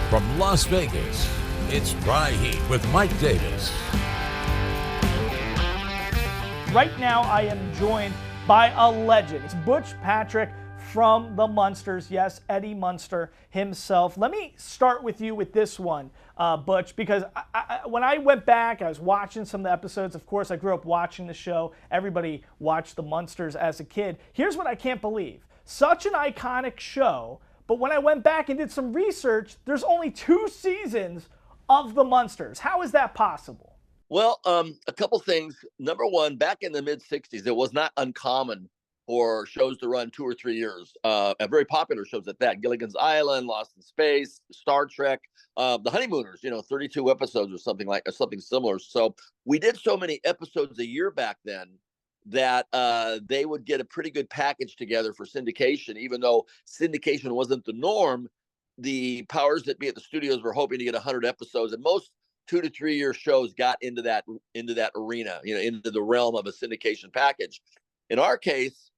From Las Vegas, it's Dry Heat with Mike Davis. Right now, I am joined by a legend. It's Butch Patrick from the Munsters. Yes, Eddie Munster himself. Let me start with you with this one, Butch, because when I went back, I was watching some of the episodes. Of course, I grew up watching the show. Everybody watched the Munsters as a kid. Here's what I can't believe. Such an iconic show, but when I went back and did some research, there's only 2 seasons of the Munsters. How is that possible? Well, a couple things. Number one, back in the mid-'60s, it was not uncommon for shows to run 2 or 3 years. And very popular shows at that. Gilligan's Island, Lost in Space, Star Trek, The Honeymooners, 32 episodes or something similar. So we did so many episodes a year back then that they would get a pretty good package together for syndication. Even though syndication wasn't the norm, the powers that be at the studios were hoping to get 100 episodes, and most 2 to 3 year shows got into that arena, into the realm of a syndication package. In our case,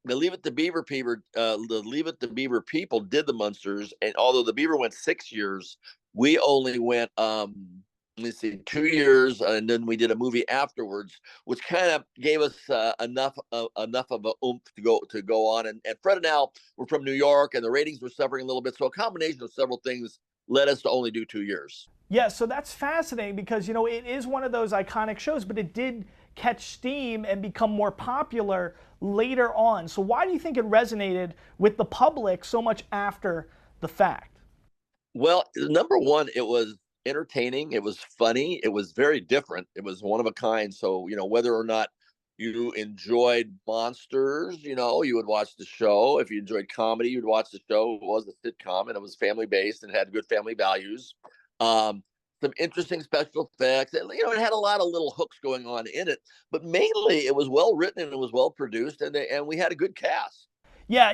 the Leave It to Beaver people did the Munsters, and although the Beaver went 6 years, we only went 2 years, and then we did a movie afterwards, which kind of gave us enough of a oomph to go on. And Fred and Al were from New York, and the ratings were suffering a little bit, so a combination of several things led us to only do 2 years. Yeah, so that's fascinating because, it is one of those iconic shows, but it did catch steam and become more popular later on. So why do you think it resonated with the public so much after the fact? Well, number one, it was entertaining. It was funny. It was very different. It was one of a kind. So, whether or not you enjoyed monsters, you would watch the show. If you enjoyed comedy, you'd watch the show. It was a sitcom, and it was family-based and had good family values. Some interesting special effects. It had a lot of little hooks going on in it, but mainly it was well written and it was well produced, and we had a good cast. Yeah,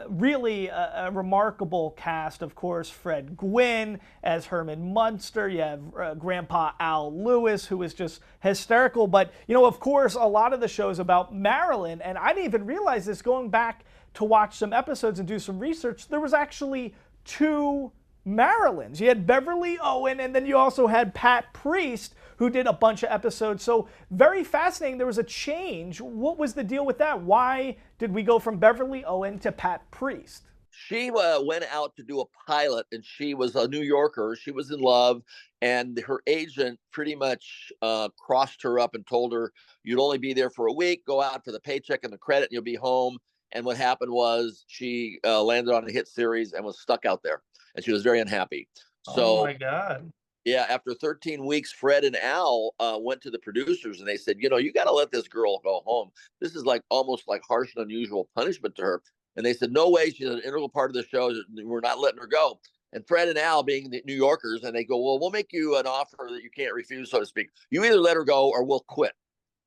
really a remarkable cast. Of course, Fred Gwynne as Herman Munster. You have Grandpa Al Lewis, who was just hysterical. But, of course, a lot of the show's about Marilyn. And I didn't even realize this going back to watch some episodes and do some research. There was actually 2 Marilyns. You had Beverly Owen, and then you also had Pat Priest, who did a bunch of episodes. So very fascinating. There was a change. What was the deal with that? Why did we go from Beverly Owen to Pat Priest? She went out to do a pilot, and she was a New Yorker. She was in love, and her agent pretty much crossed her up and told her, you'd only be there for a week, go out for the paycheck and the credit, and you'll be home. And what happened was she landed on a hit series and was stuck out there. And she was very unhappy. So, oh my God. Yeah, after 13 weeks, Fred and Al went to the producers and they said, you got to let this girl go home. This is almost like harsh and unusual punishment to her. And they said, no way, she's an integral part of the show. We're not letting her go. And Fred and Al, being the New Yorkers, and they go, well, we'll make you an offer that you can't refuse, so to speak. You either let her go or we'll quit,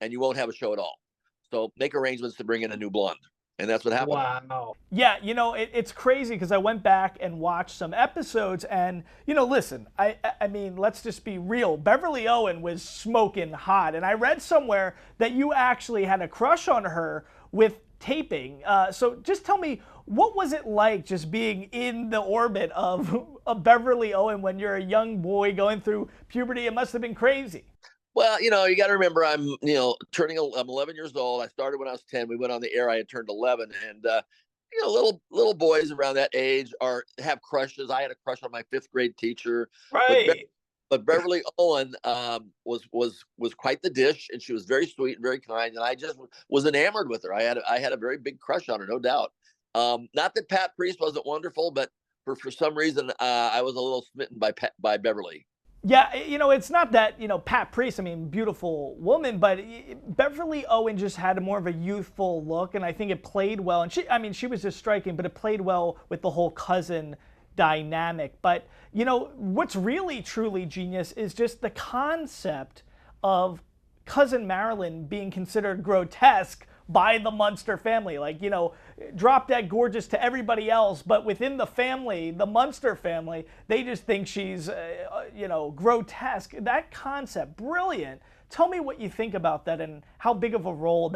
and you won't have a show at all. So make arrangements to bring in a new blonde. And that's what happened. Wow. Yeah, it's crazy because I went back and watched some episodes and, listen, I mean, let's just be real. Beverly Owen was smoking hot. And I read somewhere that you actually had a crush on her with taping. So just tell me, what was it like just being in the orbit of Beverly Owen when you're a young boy going through puberty? It must have been crazy. Well, you got to remember, I'm 11 years old. I started when I was 10. We went on the air. I had turned 11, and little boys around that age have crushes. I had a crush on my 5th grade teacher, right? But Beverly Owen was quite the dish, and she was very sweet and very kind, and I just was enamored with her. I had a very big crush on her, no doubt. Not that Pat Priest wasn't wonderful, but for some reason I was a little smitten by Beverly. Yeah, it's not that, Pat Priest, beautiful woman, but Beverly Owen just had more of a youthful look, and I think it played well. And she was just striking, but it played well with the whole cousin dynamic. But, what's really, truly genius is just the concept of Cousin Marilyn being considered grotesque by the Munster family. Drop dead gorgeous to everybody else, but within the family, the Munster family, they just think she's, grotesque. That concept, brilliant. Tell me what you think about that and how big of a role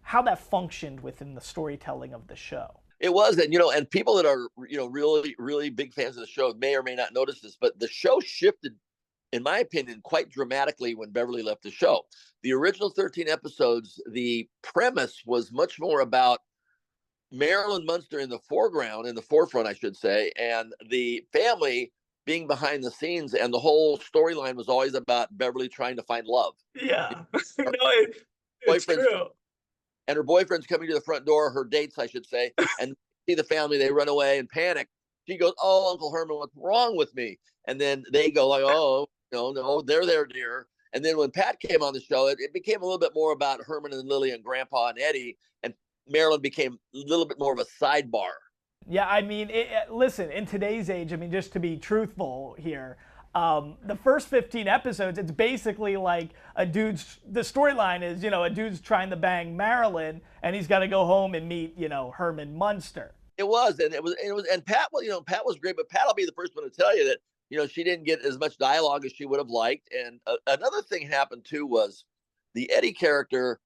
how that functioned within the storytelling of the show. It was, and and people that are really really big fans of the show may or may not notice this, but the show shifted, in my opinion, quite dramatically when Beverly left the show. The original 13 episodes, the premise was much more about Marilyn Munster in the foreground, in the forefront, I should say, and the family being behind the scenes, and the whole storyline was always about Beverly trying to find love. Yeah, Her no, it's boyfriend's true. and her boyfriend's coming to the front door, her dates, I should say, and see the family, they run away and panic. She goes, "Oh, Uncle Herman, what's wrong with me?" And then they go like, "Oh, no, they're there, dear." And then when Pat came on the show, it became a little bit more about Herman and Lily and Grandpa and Eddie, and Marilyn became a little bit more of a sidebar. Yeah, I mean, listen, in today's age, I mean, just to be truthful here, the first 15 episodes, it's basically like the storyline is, a dude's trying to bang Marilyn, and he's got to go home and meet, Herman Munster. It was, and Pat was, Pat was great, but Pat will be the first one to tell you that, she didn't get as much dialogue as she would have liked. And another thing happened too was the Eddie character,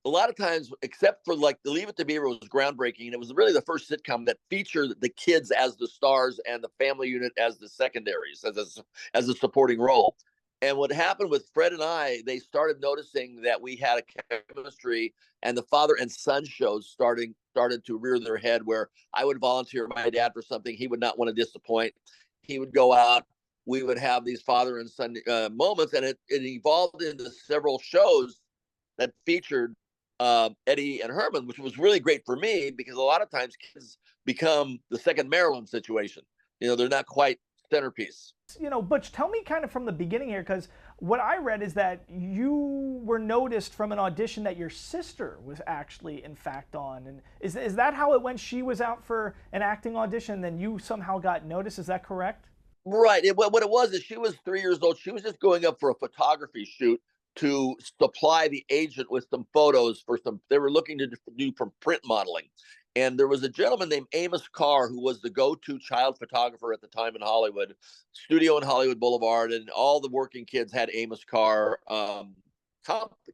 a lot of times, except for like the Leave It to Beaver was groundbreaking, and it was really the first sitcom that featured the kids as the stars and the family unit as the secondaries, as a supporting role. And what happened with Fred and I, they started noticing that we had a chemistry, and the father and son shows started to rear their head, where I would volunteer my dad for something he would not want to disappoint. He would go out. We would have these father and son moments, and it evolved into several shows that featured Eddie and Herman, which was really great for me, because a lot of times kids become the second Marilyn situation. They're not quite centerpiece. Butch, tell me kind of from the beginning here, because what I read is that you were noticed from an audition that your sister was actually, in fact, on. And is that how it went? She was out for an acting audition, and then you somehow got noticed. Is that correct? Right. What it was is she was 3 years old. She was just going up for a photography shoot to supply the agent with some photos for they were looking to do from print modeling. And there was a gentleman named Amos Carr, who was the go-to child photographer at the time in Hollywood, studio in Hollywood Boulevard, and all the working kids had Amos Carr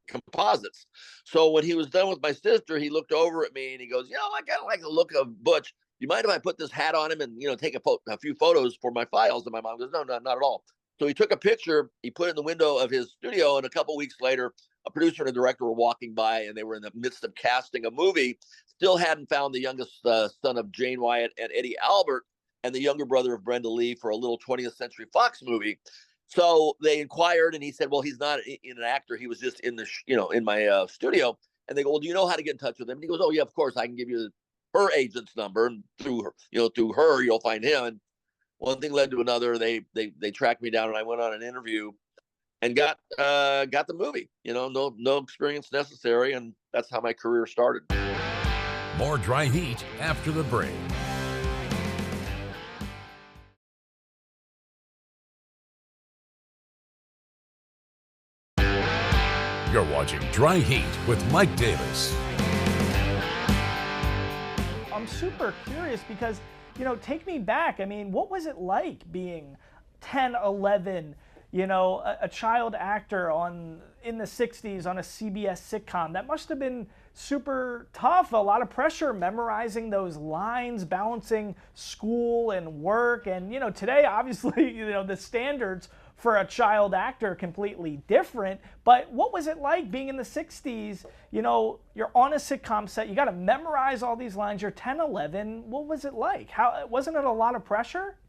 composites. So when he was done with my sister, he looked over at me and he goes, "I kind of like the look of Butch. You mind if I put this hat on him and take a few photos for my files?" And my mom goes, "No, not at all." So he took a picture, he put it in the window of his studio, and a couple weeks later, a producer and a director were walking by, and they were in the midst of casting a movie. Still hadn't found the youngest son of Jane Wyatt and Eddie Albert, and the younger brother of Brenda Lee, for a little 20th Century Fox movie. So they inquired, and he said, "Well, he's not an actor. He was just in the in my studio." And they go, "Well, do you know how to get in touch with him?" And he goes, "Oh yeah, of course. I can give you her agent's number, and through her, you'll find him." And one thing led to another. They tracked me down, and I went on an interview and got the movie. No experience necessary, and that's how my career started. More Dry Heat after the break. You're watching Dry Heat with Mike Davis. I'm super curious because, take me back. I mean, what was it like being 10, 11, a child actor in the 60s on a CBS sitcom? That must have been super tough, a lot of pressure, memorizing those lines, balancing school and work. And, today, obviously, the standards for a child actor are completely different. But what was it like being in the 60s? You're on a sitcom set, you got to memorize all these lines, you're 10, 11. What was it like? Wasn't it a lot of pressure?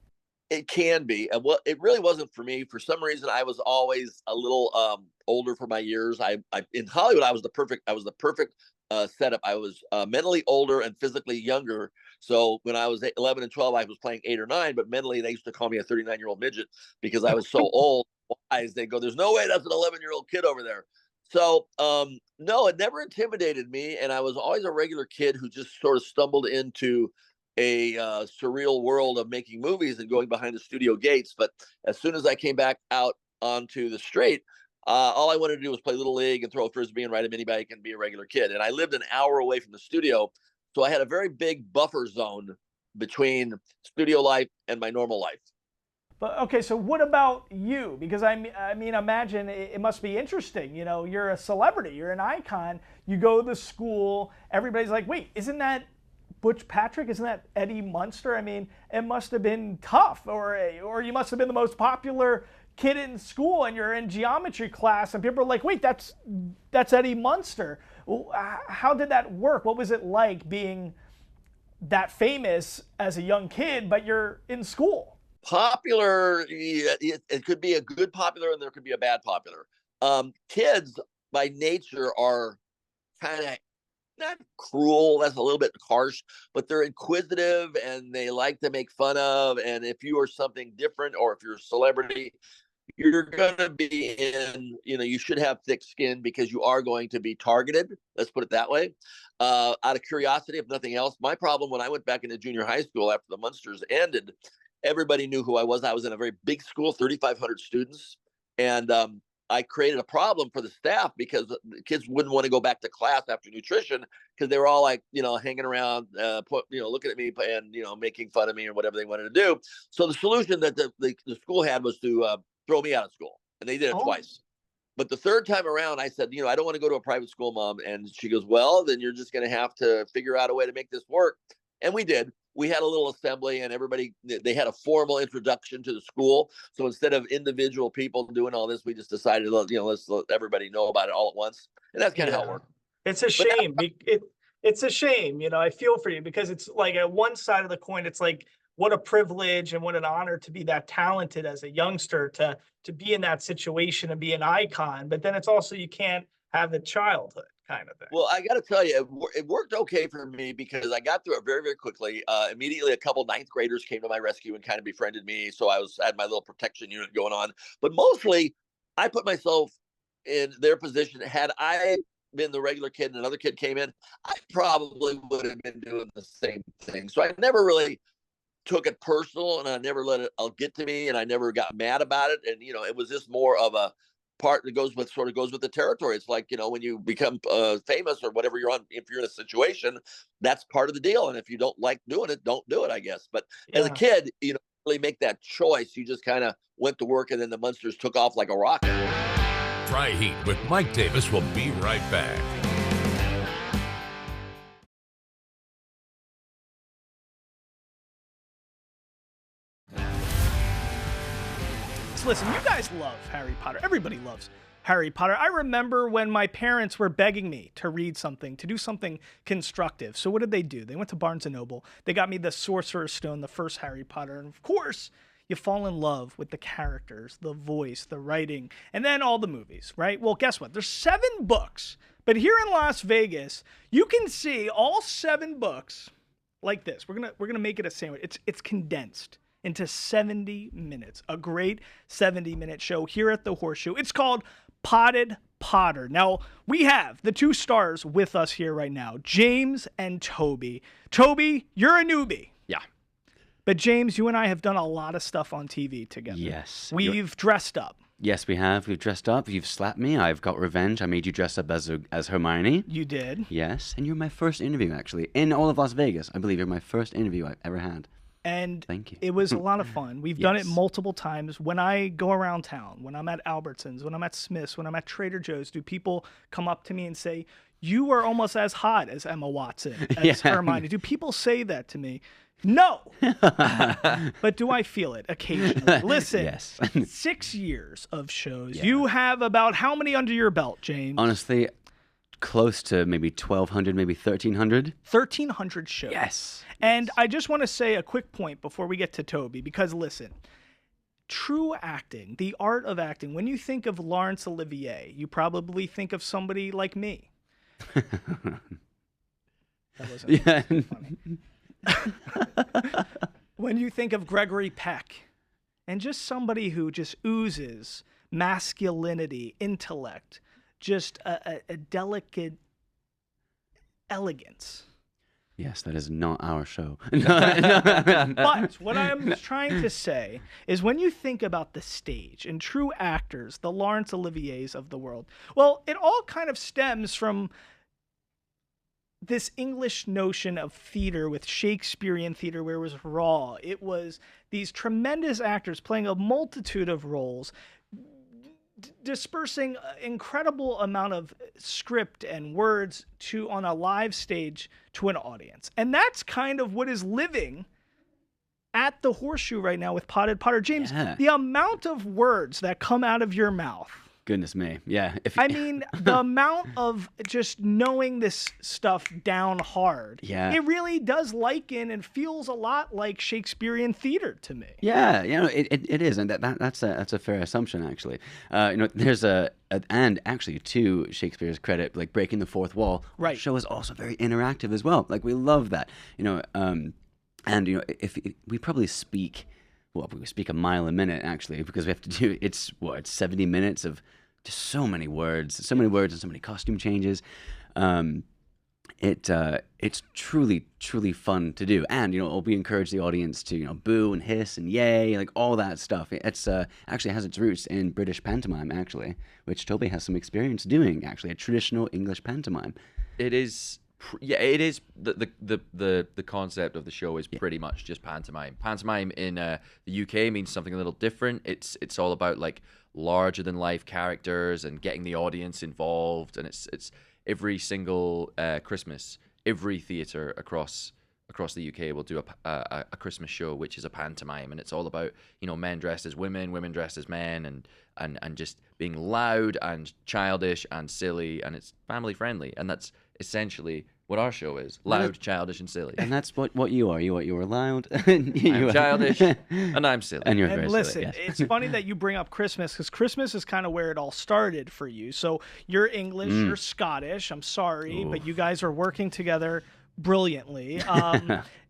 It can be. Well, it really wasn't for me. For some reason, I was always a little older for my years. I in Hollywood, I was the perfect setup. I was mentally older and physically younger. So when I was 11 and 12, I was playing 8 or 9, but mentally they used to call me a 39-year-old midget because I was so old. Wise, they go, "There's no way that's an 11-year-old kid over there." So no, it never intimidated me, and I was always a regular kid who just sort of stumbled into a surreal world of making movies and going behind the studio gates. But as soon as I came back out onto the straight, all I wanted to do was play Little League and throw a Frisbee and ride a mini bike and be a regular kid. And I lived an hour away from the studio. So I had a very big buffer zone between studio life and my normal life. But okay, so what about you? Because I mean, imagine it must be interesting. You're a celebrity, you're an icon. You go to school, everybody's like, "Wait, isn't that Butch Patrick? Isn't that Eddie Munster? I mean, it must have been tough, or you must have been the most popular kid in school, and you're in geometry class, and people are like, wait, that's Eddie Munster. How did that work? What was it like being that famous as a young kid, but you're in school? Popular, it could be a good popular, and there could be a bad popular. Kids by nature are kind of not cruel, that's a little bit harsh, but they're inquisitive and they like to make fun of. And if you are something different, or if you're a celebrity, you're going to be in, you should have thick skin because you are going to be targeted. Let's put it that way. Out of curiosity, if nothing else, my problem when I went back into junior high school after the Munsters ended, everybody knew who I was. I was in a very big school, 3,500 students. And I created a problem for the staff because the kids wouldn't want to go back to class after nutrition because they were all like, hanging around, looking at me and, making fun of me or whatever they wanted to do. So the solution that the school had was to throw me out of school. And they did it twice. But the third time around, I said, I don't want to go to a private school, Mom. And she goes, well, then you're just going to have to figure out a way to make this work. And we did. We had a little assembly, and they had a formal introduction to the school. So instead of individual people doing all this, we just decided, let's let everybody know about it all at once. And that's kind of how it worked. It's a shame. It's a shame. I feel for you because it's like at one side of the coin, it's like, what a privilege and what an honor to be that talented as a youngster, to be in that situation and be an icon. But then it's also, you can't have a childhood kind of thing. Well, I got to tell you, it worked okay for me because I got through it very, very quickly. Immediately, a couple ninth graders came to my rescue and kind of befriended me. So I had my little protection unit going on. But mostly, I put myself in their position. Had I been the regular kid and another kid came in, I probably would have been doing the same thing. So I never really took it personal, and I never let it get to me, and I never got mad about it. And it was just more of a part that goes with the territory. It's like, when you become famous or whatever you're on, if you're in a situation, that's part of the deal. And if you don't like doing it, don't do it, I guess. But as a kid, really make that choice. You just kind of went to work, and then the Munsters took off like a rocket. Dry Heat with Mike Davis will be right back. Listen, you guys love Harry Potter. Everybody loves Harry Potter. I remember when my parents were begging me to read something, to do something constructive. So what did they do? They went to Barnes & Noble. They got me the Sorcerer's Stone, the first Harry Potter. And of course, you fall in love with the characters, the voice, the writing, and then all the movies, right? Well, guess what? There's 7 books. But here in Las Vegas, you can see all 7 books like this. We're gonna make it a sandwich. It's condensed into 70 minutes. A great 70-minute show here at the Horseshoe. It's called Potted Potter. Now, we have the 2 stars with us here right now, James and Toby. Toby, you're a newbie. Yeah. But James, you and I have done a lot of stuff on TV together. Yes. We've dressed up. Yes, we have. We've dressed up. You've slapped me. I've got revenge. I made you dress up as Hermione. You did. Yes. And you're my first interview, actually, in all of Las Vegas. I believe you're my first interview I've ever had. And thank you. It was a lot of fun. We've done it multiple times. When I go around town, when I'm at Albertsons, when I'm at Smith's, when I'm at Trader Joe's, do people come up to me and say, you are almost as hot as Emma Watson, as Hermione? Do people say that to me? No. But do I feel it occasionally? Listen, yes. 6 years of shows. Yeah. You have about how many under your belt, James? Honestly, close to maybe 1,200, maybe 1,300. 1,300 shows. Yes. And I just want to say a quick point before we get to Toby, because listen, true acting, the art of acting, when you think of Laurence Olivier, you probably think of somebody like me. That wasn't funny. When you think of Gregory Peck, and just somebody who just oozes masculinity, intellect, just a delicate elegance. Yes, that is not our show. But what I'm trying to say is when you think about the stage and true actors, the Laurence Oliviers of the world, well, it all kind of stems from this English notion of theater with Shakespearean theater where it was raw. It was these tremendous actors playing a multitude of roles, dispersing incredible amount of script and words on a live stage to an audience. And that's kind of what is living at the Horseshoe right now with Potted Potter. James, the amount of words that come out of your mouth. Goodness me. Yeah. I mean, the amount of just knowing this stuff down hard. Yeah. It really does liken and feels a lot like Shakespearean theater to me. Yeah, it is, and that's a fair assumption actually. There's and actually to Shakespeare's credit, like breaking the fourth wall, right. The show is also very interactive as well. Like we love that, if we probably speak. Well, we speak a mile a minute, actually, because we have to do, it's 70 minutes of just so many words and so many costume changes. It's truly, truly fun to do. And, we encourage the audience to, boo and hiss and yay, like all that stuff. It's actually has its roots in British pantomime, actually, which Toby has some experience doing, actually, a traditional English pantomime. It is... Yeah, it is. The concept of the show is pretty much just pantomime. Pantomime in the UK means something a little different. It's all about like larger than life characters and getting the audience involved. And it's every single Christmas, every theatre across the UK will do a Christmas show, which is a pantomime, and it's all about men dressed as women dressed as men, and just being loud and childish and silly, and it's family friendly, and that's essentially what our show is: loud, childish, and silly. And that's what you are. You are loud. I'm childish, and I'm silly. And you're very listen, silly, yes. It's funny that you bring up Christmas, because Christmas is kind of where it all started for you. So you're English, you're Scottish. I'm sorry, but you guys are working together brilliantly.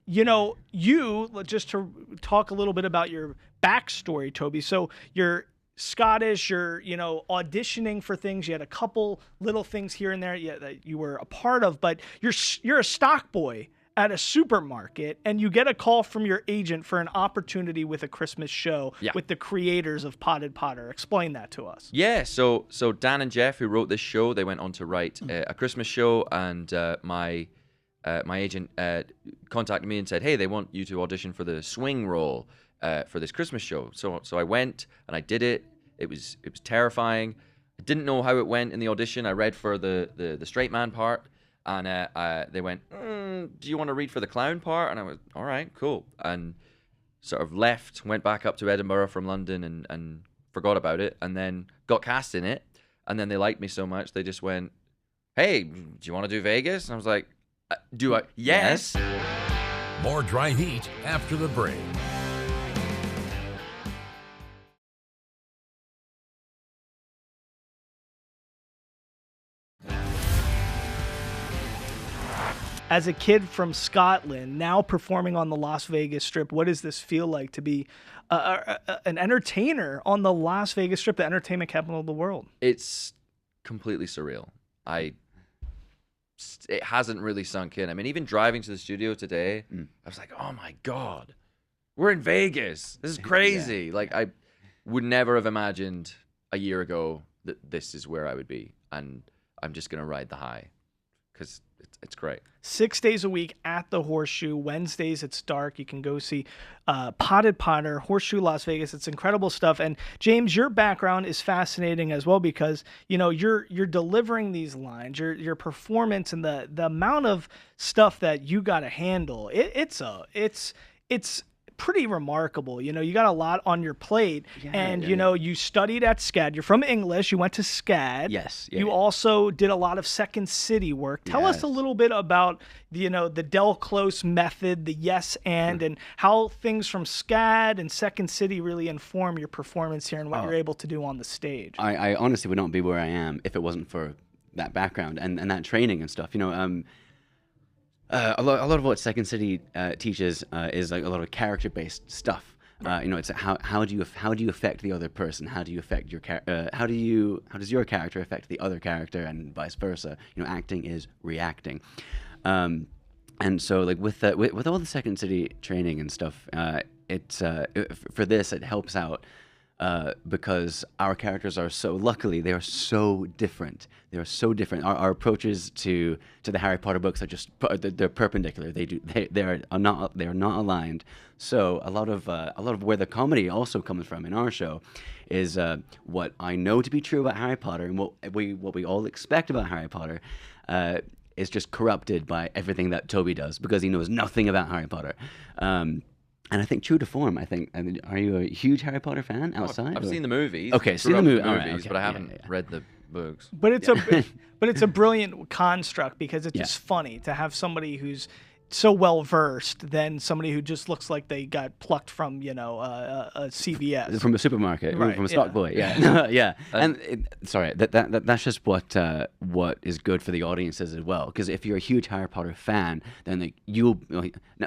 Just to talk a little bit about your backstory, Toby. So you're Scottish, you're auditioning for things. You had a couple little things here and there that you were a part of, but you're a stock boy at a supermarket, and you get a call from your agent for an opportunity with a Christmas show with the creators of Potted Potter. Explain that to us. Yeah, so Dan and Jeff, who wrote this show, they went on to write a Christmas show, and my agent contacted me and said, hey, they want you to audition for the swing role for this Christmas show. So I went and I did it. It was terrifying. I didn't know how it went in the audition. I read for the straight man part, and they went, do you want to read for the clown part? And I was, all right, cool. And sort of went back up to Edinburgh from London and forgot about it, and then got cast in it. And then they liked me so much, they just went, hey, do you want to do Vegas? And I was like, do I? Yes. More dry heat after the break. As a kid from Scotland, now performing on the Las Vegas Strip, what does this feel like to be an entertainer on the Las Vegas Strip, the entertainment capital of the world? It's completely surreal. It hasn't really sunk in. I mean, even driving to the studio today, I was like, oh my God, we're in Vegas. This is crazy. Yeah. Like, I would never have imagined a year ago that this is where I would be. And I'm just going to ride the high because it's great. 6 days a week at the Horseshoe. Wednesdays it's dark. You can go see Potted Potter, Horseshoe Las Vegas. It's incredible stuff. And James, your background is fascinating as well, because you're delivering these lines, your performance, and the amount of stuff that you got to handle. It's pretty remarkable. You got a lot on your plate, you studied at SCAD. You're from English. You went to SCAD. Yes. You also did a lot of Second City work. Tell us a little bit about the Del Close method, the yes and how things from SCAD and Second City really inform your performance here and what you're able to do on the stage. I honestly would not be where I am if it wasn't for that background and that training and stuff. A lot of what Second City teaches is like a lot of character-based stuff. It's how do you affect the other person? How do you affect your how does your character affect the other character, and vice versa? Acting is reacting, and so like with all the Second City training and stuff, for this it helps out because our characters are luckily, they are so different. They are so different. Our approaches to the Harry Potter books are just, they're perpendicular. They are not aligned. So a lot of where the comedy also comes from in our show is what I know to be true about Harry Potter, and what we all expect about Harry Potter is just corrupted by everything that Toby does, because he knows nothing about Harry Potter. And I think true to form, are you a huge Harry Potter fan outside? I've seen the movies. Okay, seen the movies, okay. but I haven't read the books. But it's a brilliant construct, because it's just funny to have somebody who's so well versed than somebody who just looks like they got plucked from a CVS, from a supermarket, right, from a stock boy. Yeah, yeah. And that's just what is good for the audiences as well. Because if you're a huge Harry Potter fan, then you'll,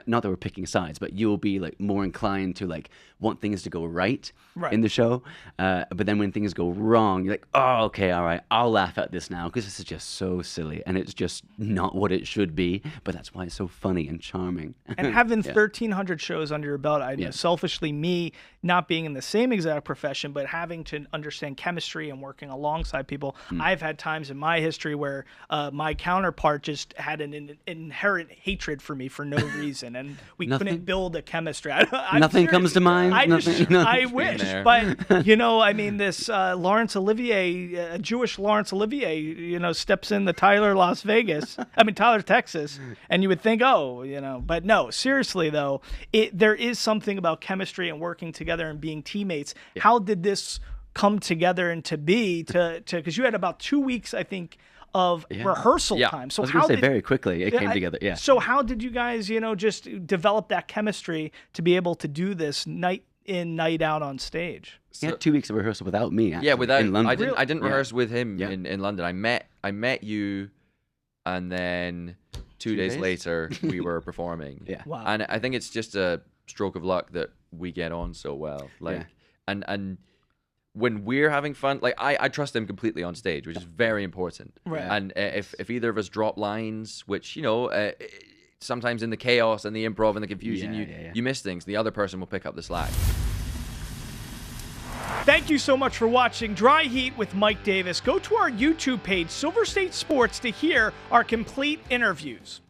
not that we're picking sides, but you'll be more inclined to want things to go right in the show. But then when things go wrong, you're like, oh, okay, all right, I'll laugh at this now, because this is just so silly, and it's just not what it should be. But that's why it's so funny and charming. And having 1,300 shows under your belt, I know selfishly, me not being in the same exact profession, but having to understand chemistry and working alongside people, I've had times in my history where my counterpart just had an inherent hatred for me for no reason, and we couldn't build a chemistry. Nothing comes to mind. I wish, but this Laurence Olivier, Jewish Laurence Olivier, steps in the Tyler, Texas, and you would think, but no, seriously though, there is something about chemistry and working together and being teammates. Yeah. How did this come together and to be because you had about 2 weeks, I think, of rehearsal time. So I was going to say very quickly it came together. Yeah. So how did you guys, just develop that chemistry to be able to do this night in, night out on stage? He had 2 weeks of rehearsal without me. Actually, in London. I didn't rehearse with him in London. I met you, and then 2 days later we were performing. Yeah. Wow. And I think it's just a stroke of luck that we get on so well. And when we're having fun, I trust him completely on stage, which is very important. Right. And if either of us drop lines, which sometimes in the chaos and the improv and the confusion, you miss things, the other person will pick up the slack. Thank you so much for watching Dry Heat with Mike Davis. Go to our YouTube page, Silver State Sports, to hear our complete interviews.